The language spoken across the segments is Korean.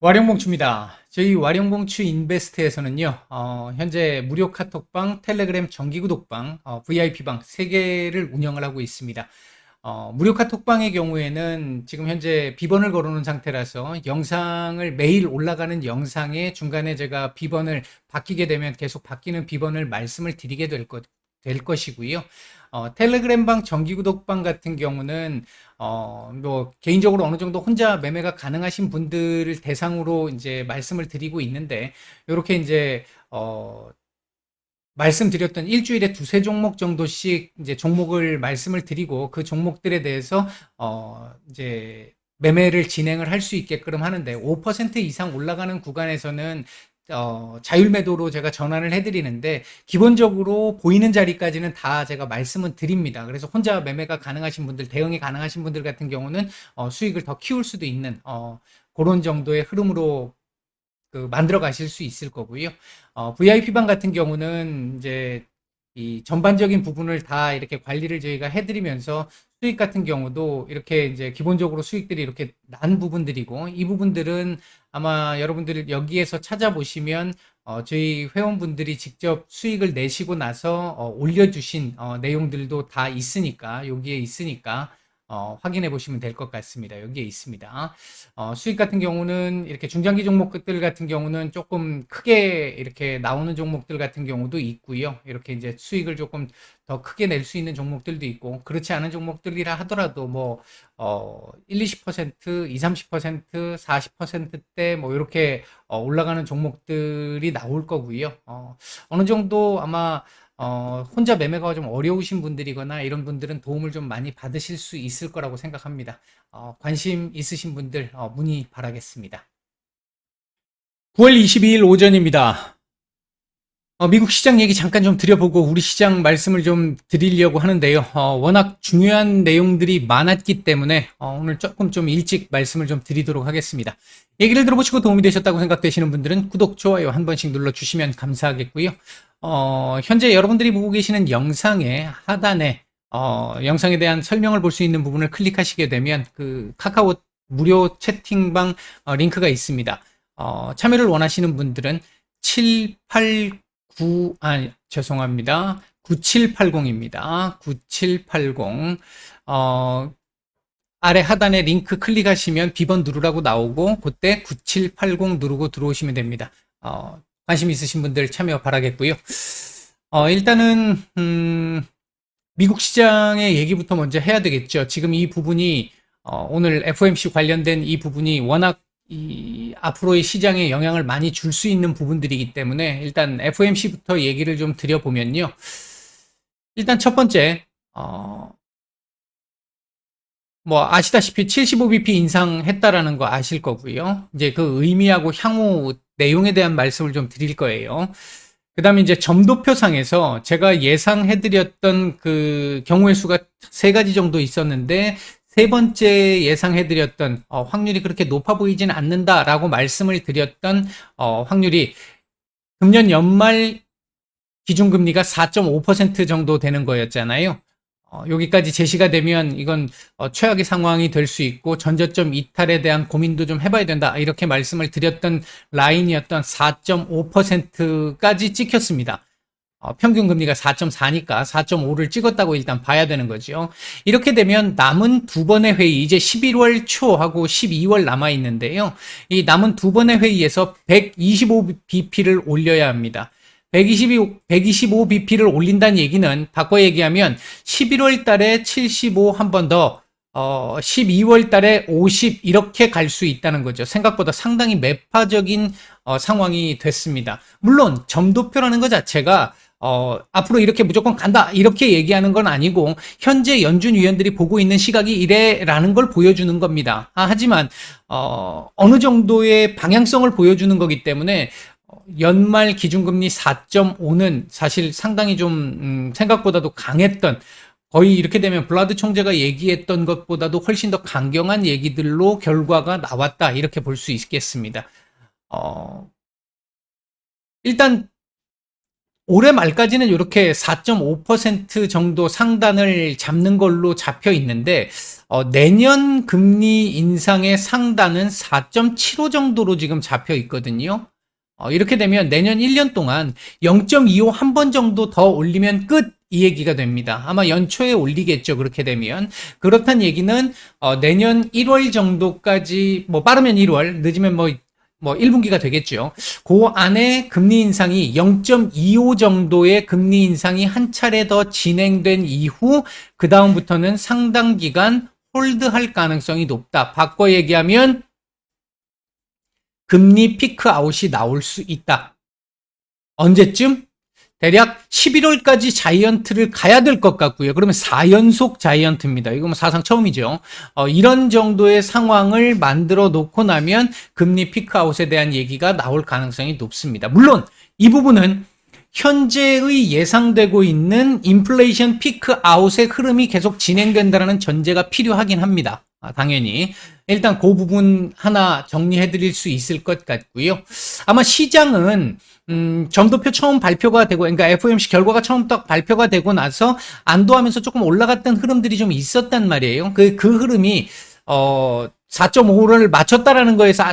와룡봉추입니다. 저희 와룡봉추 인베스트에서는요, 현재 무료 카톡방, 텔레그램 정기구독방, VIP방 3개를 운영을 하고 있습니다. 무료 카톡방의 경우에는 지금 현재 비번을 걸어놓은 상태라서 영상을 매일 올라가는 영상에 중간에 제가 비번을 바뀌게 되면 계속 바뀌는 비번을 말씀을 드리게 될 것이고요. 텔레그램방 정기구독방 같은 경우는 뭐 개인적으로 어느 정도 혼자 매매가 가능하신 분들을 대상으로 이제 말씀을 드리고 있는데, 이렇게 이제 말씀드렸던 일주일에 두세 종목 정도씩 이제 종목을 말씀을 드리고 그 종목들에 대해서 이제 매매를 진행을 할 수 있게끔 하는데, 5% 이상 올라가는 구간에서는 자율 매도로 제가 전환을 해드리는데, 기본적으로 보이는 자리까지는 다 제가 말씀은 드립니다. 그래서 혼자 매매가 가능하신 분들, 대응이 가능하신 분들 같은 경우는 수익을 더 키울 수도 있는 그런 정도의 흐름으로 만들어 가실 수 있을 거고요. VIP방 같은 경우는 이제 이 전반적인 부분을 다 이렇게 관리를 저희가 해드리면서 수익 같은 경우도 이렇게 이제 기본적으로 수익들이 이렇게 난 부분들이고, 이 부분들은 아마 여러분들 여기에서 찾아보시면 저희 회원분들이 직접 수익을 내시고 나서 올려주신 내용들도 다 있으니까, 여기에 있으니까 확인해 보시면 될 것 같습니다. 여기에 있습니다. 수익 같은 경우는 이렇게 중장기 종목들 같은 경우는 조금 크게 이렇게 나오는 종목들 같은 경우도 있고요. 이렇게 이제 수익을 조금 더 크게 낼 수 있는 종목들도 있고, 그렇지 않은 종목들이라 하더라도 뭐 1, 20%, 2, 30%, 40%대 뭐 이렇게 올라가는 종목들이 나올 거고요. 어느 정도 아마 혼자 매매가 좀 어려우신 분들이거나 이런 분들은 도움을 좀 많이 받으실 수 있을 거라고 생각합니다. 관심 있으신 분들 문의 바라겠습니다. 9월 22일 오전입니다. 미국 시장 얘기 잠깐 좀 드려보고 우리 시장 말씀을 좀 드리려고 하는데요. 워낙 중요한 내용들이 많았기 때문에 오늘 조금 좀 일찍 말씀을 좀 드리도록 하겠습니다. 얘기를 들어보시고 도움이 되셨다고 생각되시는 분들은 구독, 좋아요 한 번씩 눌러주시면 감사하겠고요. 현재 여러분들이 보고 계시는 영상의 하단에 영상에 대한 설명을 볼 수 있는 부분을 클릭하시게 되면 그 카카오 무료 채팅방 링크가 있습니다. 참여를 원하시는 분들은 죄송합니다. 9780입니다. 9780. 아래 하단에 링크 클릭하시면 비번 누르라고 나오고, 그때 9780 누르고 들어오시면 됩니다. 관심 있으신 분들 참여 바라겠고요. 일단은 미국 시장의 얘기부터 먼저 해야 되겠죠. 지금 이 부분이 오늘 FOMC 관련된 이 부분이 워낙 앞으로의 시장에 영향을 많이 줄 수 있는 부분들이기 때문에 일단 FOMC부터 얘기를 좀 드려보면요. 일단 첫 번째, 뭐 아시다시피 75bp 인상했다라는 거 아실 거고요. 이제 그 의미하고 향후 내용에 대한 말씀을 좀 드릴 거예요. 그 다음에 이제 점도표상에서 제가 예상해드렸던 그 경우의 수가 3가지 정도 있었는데, 세 번째 예상해드렸던 확률이 그렇게 높아 보이진 않는다라고 말씀을 드렸던 확률이 금년 연말 기준금리가 4.5% 정도 되는 거였잖아요. 여기까지 제시가 되면 이건 최악의 상황이 될 수 있고 전저점 이탈에 대한 고민도 좀 해봐야 된다, 이렇게 말씀을 드렸던 라인이었던 4.5%까지 찍혔습니다. 평균 금리가 4.4니까 4.5를 찍었다고 일단 봐야 되는 거죠. 이렇게 되면 남은 두 번의 회의, 이제 11월 초하고 12월 남아 있는데요. 이 남은 두 번의 회의에서 125bp를 올려야 합니다. 125bp를 올린다는 얘기는 바꿔 얘기하면 11월 달에 75 한 번 더, 12월 달에 50 이렇게 갈 수 있다는 거죠. 생각보다 상당히 매파적인 상황이 됐습니다. 물론 점도표라는 것 자체가 앞으로 이렇게 무조건 간다 이렇게 얘기하는 건 아니고, 현재 연준 위원들이 보고 있는 시각이 이래라는 걸 보여주는 겁니다. 하지만 어느 정도의 방향성을 보여주는 거기 때문에 연말 기준금리 4.5는 사실 상당히 좀 생각보다도 강했던, 거의 이렇게 되면 블라드 총재가 얘기했던 것보다도 훨씬 더 강경한 얘기들로 결과가 나왔다, 이렇게 볼 수 있겠습니다. 일단 올해 말까지는 이렇게 4.5% 정도 상단을 잡는 걸로 잡혀 있는데, 내년 금리 인상의 상단은 4.75 정도로 지금 잡혀 있거든요. 이렇게 되면 내년 1년 동안 0.25 한 번 정도 더 올리면 끝, 이 얘기가 됩니다. 아마 연초에 올리겠죠. 그렇게 되면. 그렇단 얘기는 내년 1월 정도까지, 뭐 빠르면 1월, 늦으면 뭐 1분기가 되겠죠. 그 안에 금리 인상이 0.25 정도의 금리 인상이 한 차례 더 진행된 이후 그 다음부터는 상당 기간 홀드할 가능성이 높다. 바꿔 얘기하면 금리 피크 아웃이 나올 수 있다. 언제쯤? 대략 11월까지 자이언트를 가야 될 것 같고요. 그러면 4연속 자이언트입니다. 이거 뭐 사상 처음이죠. 이런 정도의 상황을 만들어 놓고 나면 금리 피크아웃에 대한 얘기가 나올 가능성이 높습니다. 물론 이 부분은 현재의 예상되고 있는 인플레이션 피크아웃의 흐름이 계속 진행된다는 전제가 필요하긴 합니다. 당연히. 일단 그 부분 하나 정리해 드릴 수 있을 것 같고요. 아마 시장은 점도표 처음 발표가 되고, 그러니까 FOMC 결과가 처음 딱 발표가 되고 나서 안도하면서 조금 올라갔던 흐름들이 좀 있었단 말이에요. 그 흐름이 4.5를 맞췄다라는 거에서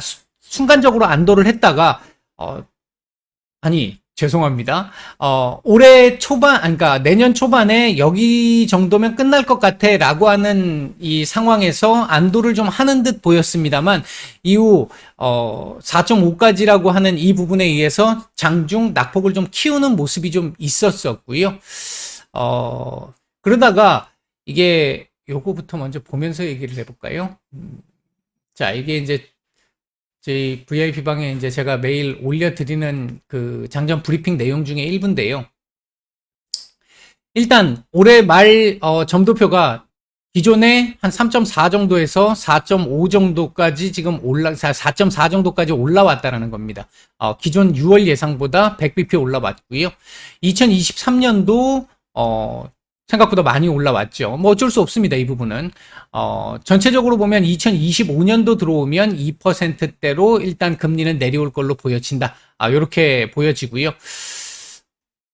순간적으로 안도를 했다가 아니 죄송합니다. 올해 초반, 그러니까 내년 초반에 여기 정도면 끝날 것 같아 라고 하는 이 상황에서 안도를 좀 하는 듯 보였습니다만, 이후 4.5까지라고 하는 이 부분에 의해서 장중 낙폭을 좀 키우는 모습이 좀 있었었고요. 그러다가 이게 요거부터 먼저 보면서 얘기를 해볼까요? 자, 이게 이제 저희 VIP 방에 이제 제가 매일 올려드리는 그 장전 브리핑 내용 중에 일부인데요. 일단 올해 말 점도표가 기존에 한 3.4 정도에서 4.5 정도까지 지금 4.4 정도까지 올라왔다라는 겁니다. 기존 6월 예상보다 100bp 올라왔고요. 2023년도 생각보다 많이 올라왔죠. 뭐 어쩔 수 없습니다. 이 부분은. 전체적으로 보면 2025년도 들어오면 2%대로 일단 금리는 내려올 걸로 보여진다. 요렇게 보여지고요.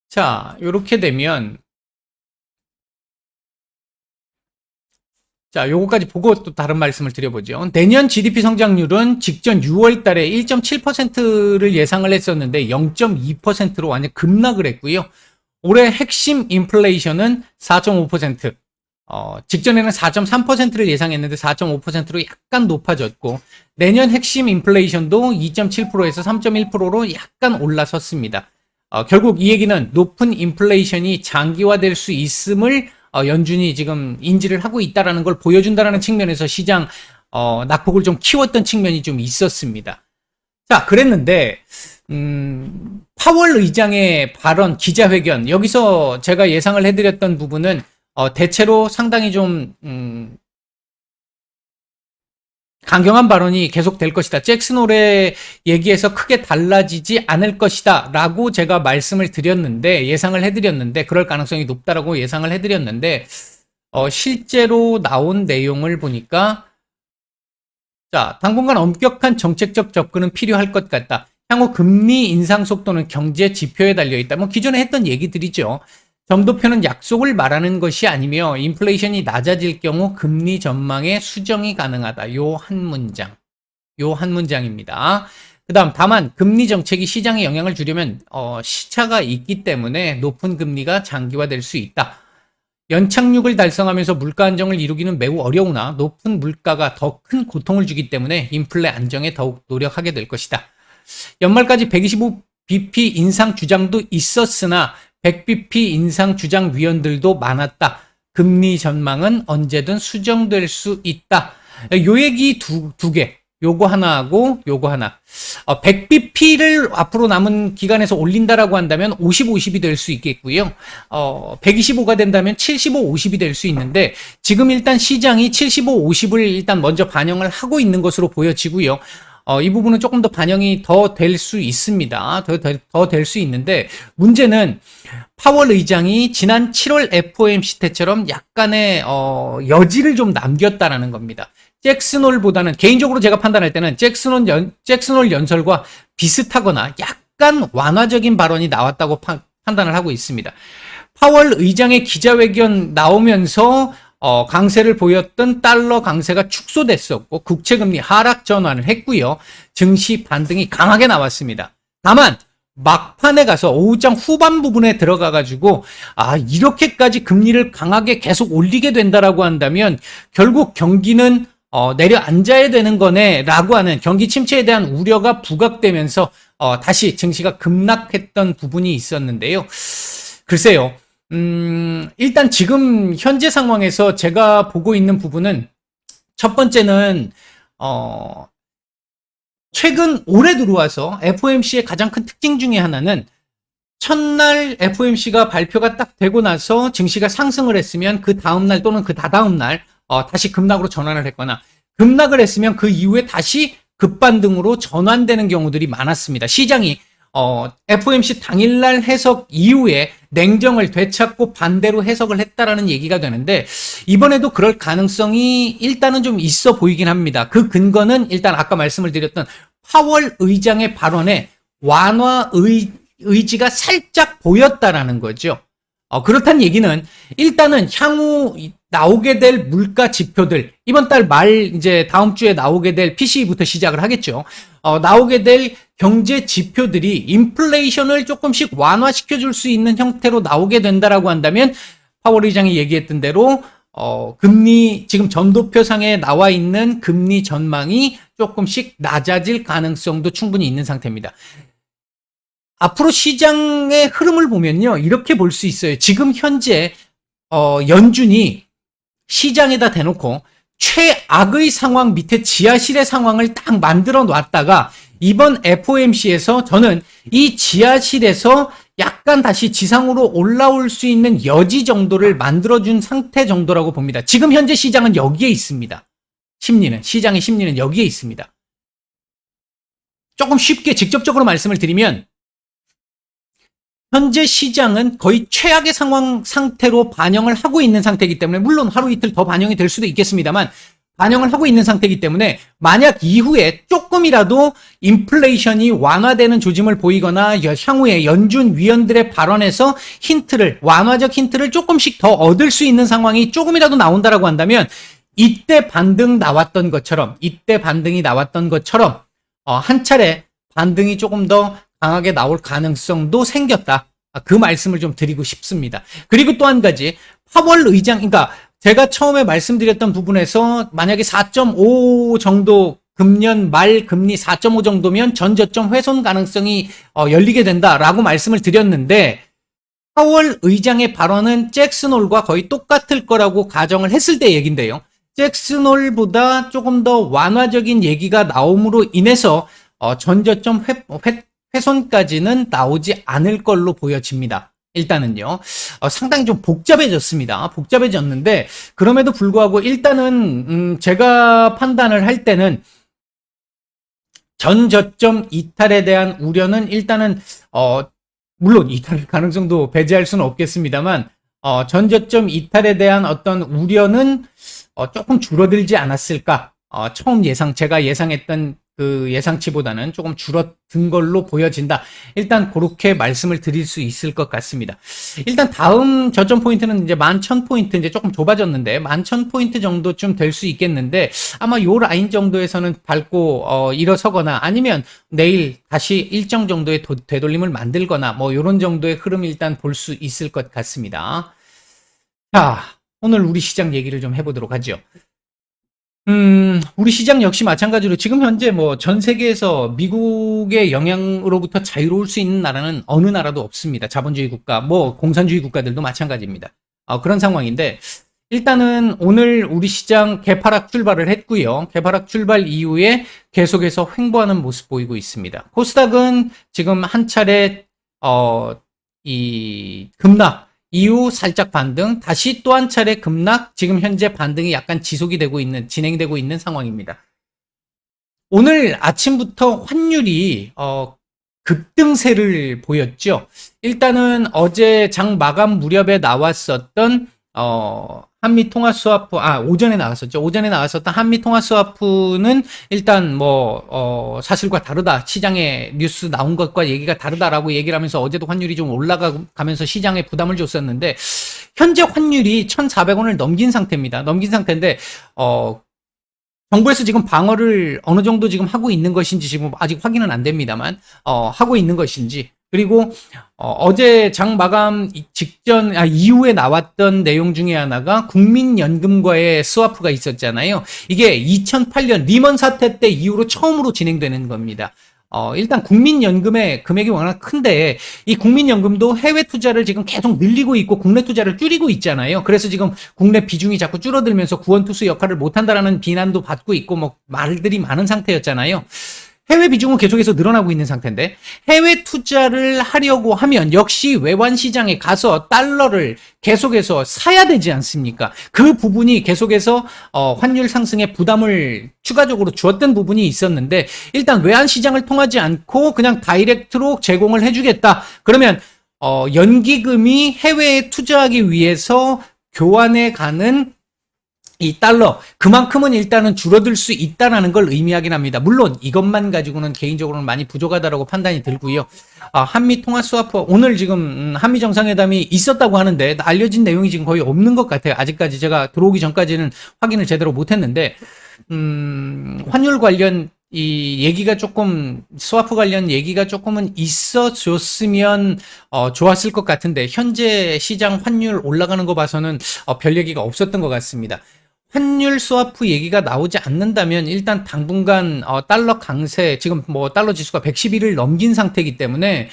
자, 요렇게 되면 자, 요거까지 보고 또 다른 말씀을 드려보죠. 내년 GDP 성장률은 직전 6월 달에 1.7%를 예상을 했었는데 0.2%로 완전 급락을 했고요. 올해 핵심 인플레이션은 4.5%, 직전에는 4.3%를 예상했는데 4.5%로 약간 높아졌고, 내년 핵심 인플레이션도 2.7%에서 3.1%로 약간 올라섰습니다. 결국 이 얘기는 높은 인플레이션이 장기화될 수 있음을 연준이 지금 인지를 하고 있다는 걸 보여준다는 측면에서 시장 낙폭을 좀 키웠던 측면이 좀 있었습니다. 자, 그랬는데 파월 의장의 발언, 기자회견, 여기서 제가 예상을 해드렸던 부분은 대체로 상당히 좀 강경한 발언이 계속될 것이다. 잭슨 홀의 얘기에서 크게 달라지지 않을 것이다 라고 제가 말씀을 드렸는데, 예상을 해드렸는데, 그럴 가능성이 높다라고 예상을 해드렸는데, 실제로 나온 내용을 보니까, 자, 당분간 엄격한 정책적 접근은 필요할 것 같다. 향후 금리 인상 속도는 경제 지표에 달려있다. 뭐 기존에 했던 얘기들이죠. 점도표는 약속을 말하는 것이 아니며 인플레이션이 낮아질 경우 금리 전망에 수정이 가능하다. 요 한 문장입니다. 그 다음, 다만 금리 정책이 시장에 영향을 주려면 시차가 있기 때문에 높은 금리가 장기화될 수 있다. 연착륙을 달성하면서 물가 안정을 이루기는 매우 어려우나 높은 물가가 더 큰 고통을 주기 때문에 인플레 안정에 더욱 노력하게 될 것이다. 연말까지 125bp 인상 주장도 있었으나 100bp 인상 주장 위원들도 많았다. 금리 전망은 언제든 수정될 수 있다. 요 얘기 두 개. 요거 하나 하고 요거 하나. 100bp를 앞으로 남은 기간에서 올린다라고 한다면 50, 50이 될 수 있겠고요. 125가 된다면 75, 50이 될 수 있는데, 지금 일단 시장이 75, 50을 일단 먼저 반영을 하고 있는 것으로 보여지고요. 이 부분은 조금 더 반영이 더 될 수 있습니다. 더 될 수 있는데, 문제는 파월 의장이 지난 7월 FOMC 때처럼 약간의 여지를 좀 남겼다라는 겁니다. 잭슨 홀보다는, 개인적으로 제가 판단할 때는 잭슨 홀 연설과 비슷하거나 약간 완화적인 발언이 나왔다고 판단을 하고 있습니다. 파월 의장의 기자회견 나오면서 강세를 보였던 달러 강세가 축소됐었고 국채금리 하락 전환을 했고요. 증시 반등이 강하게 나왔습니다. 다만 막판에 가서 오후장 후반 부분에 들어가 가지고 이렇게까지 금리를 강하게 계속 올리게 된다라고 한다면 결국 경기는 내려앉아야 되는 거네 라고 하는 경기 침체에 대한 우려가 부각되면서 다시 증시가 급락했던 부분이 있었는데요. 글쎄요. 일단 지금 현재 상황에서 제가 보고 있는 부분은 첫 번째는 최근 올해 들어와서 FOMC의 가장 큰 특징 중에 하나는 첫날 FOMC가 발표가 딱 되고 나서 증시가 상승을 했으면 그 다음날 또는 그 다다음날 다시 급락으로 전환을 했거나 급락을 했으면 그 이후에 다시 급반등으로 전환되는 경우들이 많았습니다. 시장이 FOMC 당일날 해석 이후에 냉정을 되찾고 반대로 해석을 했다라는 얘기가 되는데 이번에도 그럴 가능성이 일단은 좀 있어 보이긴 합니다. 그 근거는 일단 아까 말씀을 드렸던 파월 의장의 발언에 완화 의지가 살짝 보였다라는 거죠. 그렇다는 얘기는 일단은 향후 나오게 될 물가 지표들, 이번 달 말 이제 다음 주에 나오게 될 PCE부터 시작을 하겠죠. 나오게 될 경제 지표들이 인플레이션을 조금씩 완화시켜 줄 수 있는 형태로 나오게 된다라고 한다면 파월 의장이 얘기했던 대로 금리 지금 전도표상에 나와 있는 금리 전망이 조금씩 낮아질 가능성도 충분히 있는 상태입니다. 앞으로 시장의 흐름을 보면요, 이렇게 볼 수 있어요. 지금 현재 연준이 시장에다 대놓고 최악의 상황 밑에 지하실의 상황을 딱 만들어 놨다가 이번 FOMC에서 저는 이 지하실에서 약간 다시 지상으로 올라올 수 있는 여지 정도를 만들어준 상태 정도라고 봅니다. 지금 현재 시장은 여기에 있습니다. 시장의 심리는 여기에 있습니다. 조금 쉽게 직접적으로 말씀을 드리면 현재 시장은 거의 최악의 상태로 반영을 하고 있는 상태이기 때문에 물론 하루 이틀 더 반영이 될 수도 있겠습니다만 반영을 하고 있는 상태이기 때문에 만약 이후에 조금이라도 인플레이션이 완화되는 조짐을 보이거나 향후에 연준 위원들의 발언에서 완화적 힌트를 조금씩 더 얻을 수 있는 상황이 조금이라도 나온다라고 한다면 이때 반등이 나왔던 것처럼 한 차례 반등이 조금 더 강하게 나올 가능성도 생겼다. 그 말씀을 좀 드리고 싶습니다. 그리고 또 한 가지, 파월 의장, 그러니까 제가 처음에 말씀드렸던 부분에서 만약에 4.5 정도 금년 말 금리 4.5 정도면 전저점 훼손 가능성이 열리게 된다라고 말씀을 드렸는데 파월 의장의 발언은 잭슨 홀과 거의 똑같을 거라고 가정을 했을 때 얘긴데요. 잭슨 홀보다 조금 더 완화적인 얘기가 나옴으로 인해서 전저점 훼손까지는 나오지 않을 걸로 보여집니다. 일단은요. 상당히 좀 복잡해졌는데 그럼에도 불구하고 일단은 제가 판단을 할 때는 전저점 이탈에 대한 우려는 일단은 물론 이탈 가능성도 배제할 수는 없겠습니다만 전저점 이탈에 대한 어떤 우려는 조금 줄어들지 않았을까. 제가 예상했던 그 예상치보다는 조금 줄어든 걸로 보여진다. 일단 그렇게 말씀을 드릴 수 있을 것 같습니다. 일단 다음 저점 포인트는 이제 11,000포인트, 이제 조금 좁아졌는데 11,000포인트 정도쯤 될 수 있겠는데 아마 요 라인 정도에서는 밟고 일어서거나 아니면 내일 다시 일정 정도의 되돌림을 만들거나 뭐 요런 정도의 흐름을 일단 볼 수 있을 것 같습니다. 자, 오늘 우리 시장 얘기를 좀 해보도록 하죠. 우리 시장 역시 마찬가지로 지금 현재 뭐 전 세계에서 미국의 영향으로부터 자유로울 수 있는 나라는 어느 나라도 없습니다. 자본주의 국가, 뭐 공산주의 국가들도 마찬가지입니다. 그런 상황인데 일단은 오늘 우리 시장 개파락 출발을 했고요. 개파락 출발 이후에 계속해서 횡보하는 모습 보이고 있습니다. 코스닥은 지금 한 차례 이 급락 이후 살짝 반등, 다시 또 한 차례 급락, 지금 현재 반등이 약간 진행되고 있는 상황입니다. 오늘 아침부터 환율이 급등세를 보였죠. 일단은 어제 장 마감 무렵에 나왔었던 한미 통화 스와프, 오전에 나왔었죠. 오전에 나왔었던 한미 통화 스와프는 일단 사실과 다르다. 시장에 뉴스 나온 것과 얘기가 다르다라고 얘기를 하면서 어제도 환율이 좀 올라가면서 시장에 부담을 줬었는데, 현재 환율이 1,400원을 넘긴 상태입니다. 넘긴 상태인데, 정부에서 지금 방어를 어느 정도 지금 하고 있는 것인지 지금 아직 확인은 안 됩니다만, 하고 있는 것인지, 그리고 어제 장 마감 이후에 나왔던 내용 중에 하나가 국민연금과의 스와프가 있었잖아요. 이게 2008년 리먼 사태 때 이후로 처음으로 진행되는 겁니다. 일단 국민연금의 금액이 워낙 큰데 이 국민연금도 해외 투자를 지금 계속 늘리고 있고 국내 투자를 줄이고 있잖아요. 그래서 지금 국내 비중이 자꾸 줄어들면서 구원투수 역할을 못한다라는 비난도 받고 있고 뭐 말들이 많은 상태였잖아요. 해외 비중은 계속해서 늘어나고 있는 상태인데 해외 투자를 하려고 하면 역시 외환 시장에 가서 달러를 계속해서 사야 되지 않습니까? 그 부분이 계속해서 환율 상승에 부담을 추가적으로 주었던 부분이 있었는데 일단 외환 시장을 통하지 않고 그냥 다이렉트로 제공을 해주겠다. 그러면 연기금이 해외에 투자하기 위해서 교환해 가는 이 달러 그만큼은 일단은 줄어들 수 있다라는 걸 의미하긴 합니다. 물론 이것만 가지고는 개인적으로는 많이 부족하다라고 판단이 들고요. 한미 통화 스와프 오늘 지금 한미 정상회담이 있었다고 하는데 알려진 내용이 지금 거의 없는 것 같아요. 아직까지 제가 들어오기 전까지는 확인을 제대로 못했는데 환율 관련 이 얘기가 조금 스와프 관련 얘기가 조금은 있어줬으면 좋았을 것 같은데 현재 시장 환율 올라가는 거 봐서는 별 얘기가 없었던 것 같습니다. 환율 스와프 얘기가 나오지 않는다면 일단 당분간 달러 강세 지금 뭐 달러 지수가 111을 넘긴 상태이기 때문에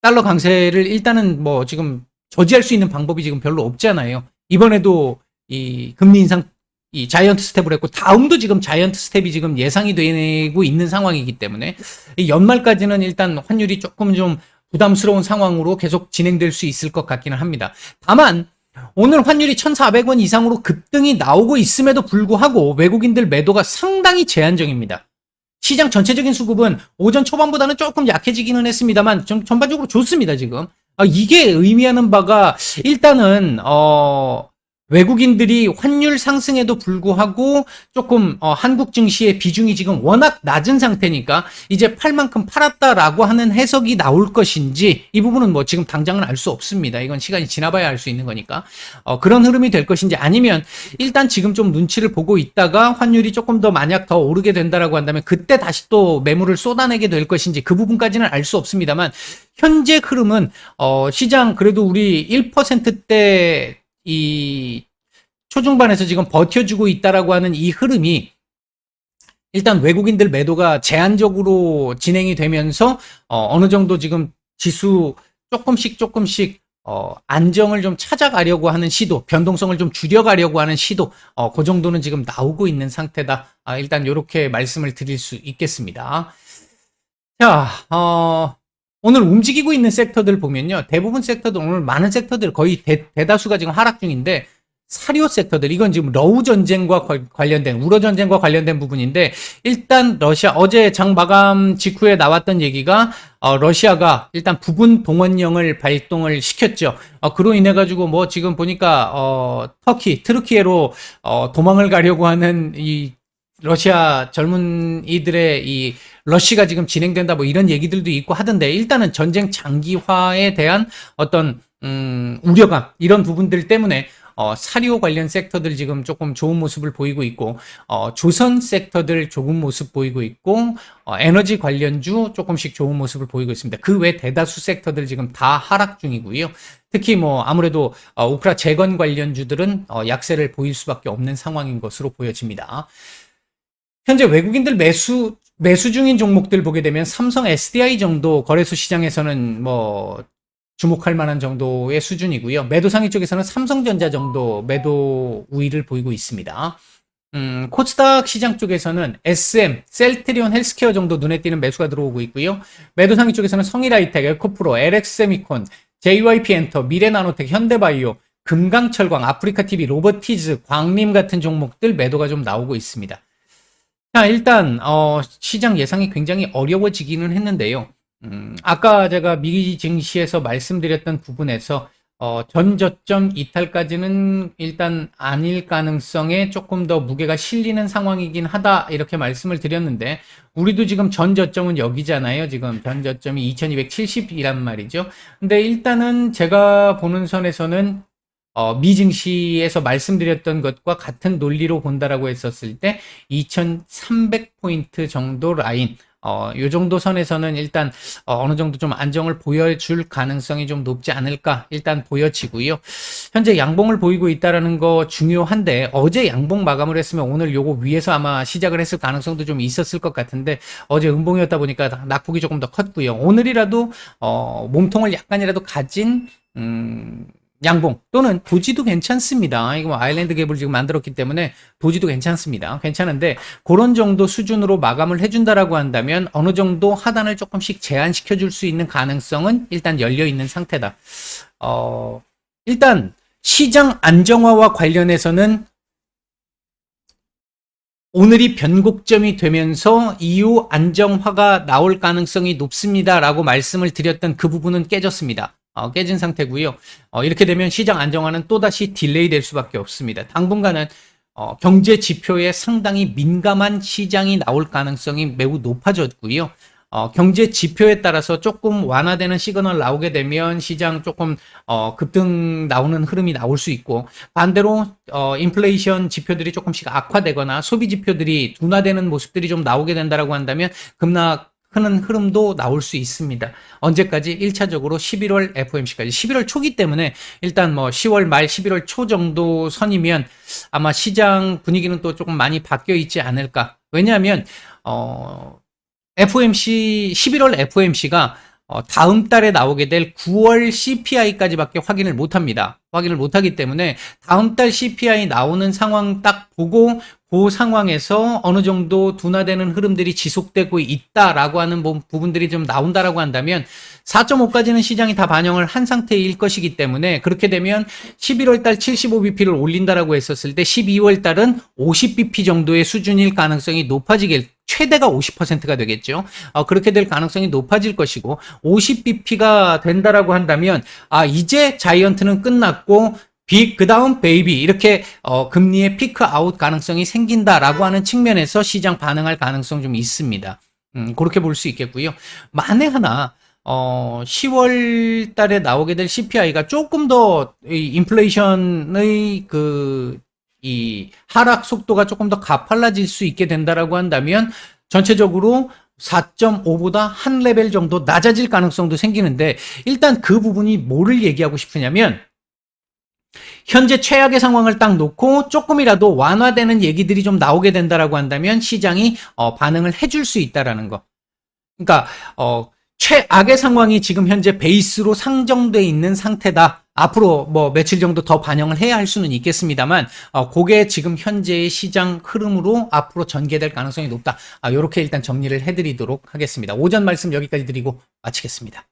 달러 강세를 일단은 뭐 지금 저지할 수 있는 방법이 지금 별로 없잖아요. 이번에도 이 금리 인상 이 자이언트 스텝을 했고 다음도 지금 자이언트 스텝이 지금 예상이 되고 있는 상황이기 때문에 이 연말까지는 일단 환율이 조금 좀 부담스러운 상황으로 계속 진행될 수 있을 것 같기는 합니다. 다만 오늘 환율이 1,400원 이상으로 급등이 나오고 있음에도 불구하고 외국인들 매도가 상당히 제한적입니다. 시장 전체적인 수급은 오전 초반보다는 조금 약해지기는 했습니다만 좀 전반적으로 좋습니다, 지금. 이게 의미하는 바가 일단은 외국인들이 환율 상승에도 불구하고 조금 한국 증시의 비중이 지금 워낙 낮은 상태니까 이제 팔 만큼 팔았다라고 하는 해석이 나올 것인지 이 부분은 뭐 지금 당장은 알 수 없습니다. 이건 시간이 지나봐야 알 수 있는 거니까 그런 흐름이 될 것인지 아니면 일단 지금 좀 눈치를 보고 있다가 환율이 조금 더 만약 더 오르게 된다라고 한다면 그때 다시 또 매물을 쏟아내게 될 것인지 그 부분까지는 알 수 없습니다만 현재 흐름은 시장 그래도 우리 1%대 이 초중반에서 지금 버텨주고 있다라고 하는 이 흐름이 일단 외국인들 매도가 제한적으로 진행이 되면서 어느 정도 지금 지수 조금씩 안정을 좀 찾아가려고 하는 시도, 변동성을 좀 줄여가려고 하는 시도, 그 정도는 지금 나오고 있는 상태다. 일단 이렇게 말씀을 드릴 수 있겠습니다. 자, 오늘 움직이고 있는 섹터들 보면요. 대부분 섹터들 오늘 많은 섹터들 거의 대다수가 지금 하락 중인데 사료 섹터들 이건 지금 러우 전쟁과 관련된 우러 전쟁과 관련된 부분인데 일단 러시아 어제 장 마감 직후에 나왔던 얘기가 러시아가 일단 부분 동원령을 발동을 시켰죠. 그로 인해 가지고 뭐 지금 보니까 트르키예로 도망을 가려고 하는 이 러시아 젊은이들의 이 러시가 지금 진행된다 뭐 이런 얘기들도 있고 하던데 일단은 전쟁 장기화에 대한 어떤 우려감 이런 부분들 때문에 사료 관련 섹터들 지금 조금 좋은 모습을 보이고 있고 조선 섹터들 좋은 모습 보이고 있고 에너지 관련주 조금씩 좋은 모습을 보이고 있습니다. 그 외 대다수 섹터들 지금 다 하락 중이고요. 특히 뭐 아무래도 우크라 재건 관련주들은 약세를 보일 수밖에 없는 상황인 것으로 보여집니다. 현재 외국인들 매수 중인 종목들 보게 되면 삼성 SDI 정도 거래소 시장에서는 뭐 주목할 만한 정도의 수준이고요. 매도 상위 쪽에서는 삼성전자 정도 매도 우위를 보이고 있습니다. 코스닥 시장 쪽에서는 SM, 셀트리온 헬스케어 정도 눈에 띄는 매수가 들어오고 있고요. 매도 상위 쪽에서는 성일하이텍, 에코프로, LX세미콘, JYP엔터, 미래나노텍, 현대바이오, 금강철광, 아프리카TV, 로버티즈, 광림 같은 종목들 매도가 좀 나오고 있습니다. 자, 일단 시장 예상이 굉장히 어려워지기는 했는데요. 아까 제가 미 증시에서 말씀드렸던 부분에서 전저점 이탈까지는 일단 아닐 가능성에 조금 더 무게가 실리는 상황이긴 하다. 이렇게 말씀을 드렸는데, 우리도 지금 전저점은 여기잖아요. 지금 전저점이 2270이란 말이죠. 근데 일단은 제가 보는 선에서는 미증시에서 말씀드렸던 것과 같은 논리로 본다라고 했었을 때 2300포인트 정도 라인, 요 정도 선에서는 일단 어느 정도 좀 안정을 보여줄 가능성이 좀 높지 않을까 일단 보여지고요. 현재 양봉을 보이고 있다라는 거 중요한데, 어제 양봉 마감을 했으면 오늘 요거 위에서 아마 시작을 했을 가능성도 좀 있었을 것 같은데, 어제 음봉이었다 보니까 낙폭이 조금 더 컸고요. 오늘이라도 몸통을 약간이라도 가진 양봉 또는 도지도 괜찮습니다. 이거 뭐 아일랜드 갭을 지금 만들었기 때문에 도지도 괜찮습니다. 괜찮은데 그런 정도 수준으로 마감을 해준다라고 한다면 어느 정도 하단을 조금씩 제한시켜 줄 수 있는 가능성은 일단 열려 있는 상태다. 일단 시장 안정화와 관련해서는 오늘이 변곡점이 되면서 이후 안정화가 나올 가능성이 높습니다라고 말씀을 드렸던 그 부분은 깨졌습니다. 깨진 상태고요. 이렇게 되면 시장 안정화는 또다시 딜레이 될 수밖에 없습니다. 당분간은 경제 지표에 상당히 민감한 시장이 나올 가능성이 매우 높아졌고요. 경제 지표에 따라서 조금 완화되는 시그널 나오게 되면 시장 조금 급등 나오는 흐름이 나올 수 있고, 반대로 인플레이션 지표들이 조금씩 악화되거나 소비 지표들이 둔화되는 모습들이 좀 나오게 된다라고 한다면 급락하는 흐름도 나올 수 있습니다. 언제까지? 1차적으로 11월 FOMC까지. 11월 초기 때문에 일단 뭐 10월 말 11월 초 정도 선이면 아마 시장 분위기는 또 조금 많이 바뀌어 있지 않을까. 왜냐하면 FOMC 11월 FOMC가 다음 달에 나오게 될 9월 CPI까지밖에 확인을 못합니다. 확인을 못하기 때문에 다음 달 CPI 나오는 상황 딱 보고 그 상황에서 어느 정도 둔화되는 흐름들이 지속되고 있다라고 하는 부분들이 좀 나온다라고 한다면 4.5까지는 시장이 다 반영을 한 상태일 것이기 때문에, 그렇게 되면 11월 달 75bp를 올린다라고 했었을 때 12월 달은 50bp 정도의 수준일 가능성이 높아지길, 최대가 50%가 되겠죠. 그렇게 될 가능성이 높아질 것이고, 50bp가 된다라고 한다면 이제 자이언트는 끝났고 그 다음 베이비, 이렇게 금리의 피크 아웃 가능성이 생긴다라고 하는 측면에서 시장 반응할 가능성 좀 있습니다. 그렇게 볼 수 있겠고요. 만에 하나 10월 달에 나오게 될 CPI가 조금 더 인플레이션의 이 하락 속도가 조금 더 가팔라질 수 있게 된다라고 한다면 전체적으로 4.5보다 한 레벨 정도 낮아질 가능성도 생기는데, 일단 그 부분이 뭐를 얘기하고 싶으냐면, 현재 최악의 상황을 딱 놓고 조금이라도 완화되는 얘기들이 좀 나오게 된다라고 한다면 시장이 반응을 해줄 수 있다라는 거. 그러니까 최악의 상황이 지금 현재 베이스로 상정돼 있는 상태다. 앞으로 뭐 며칠 정도 더 반영을 해야 할 수는 있겠습니다만, 그게 지금 현재의 시장 흐름으로 앞으로 전개될 가능성이 높다. 이렇게 일단 정리를 해드리도록 하겠습니다. 오전 말씀 여기까지 드리고 마치겠습니다.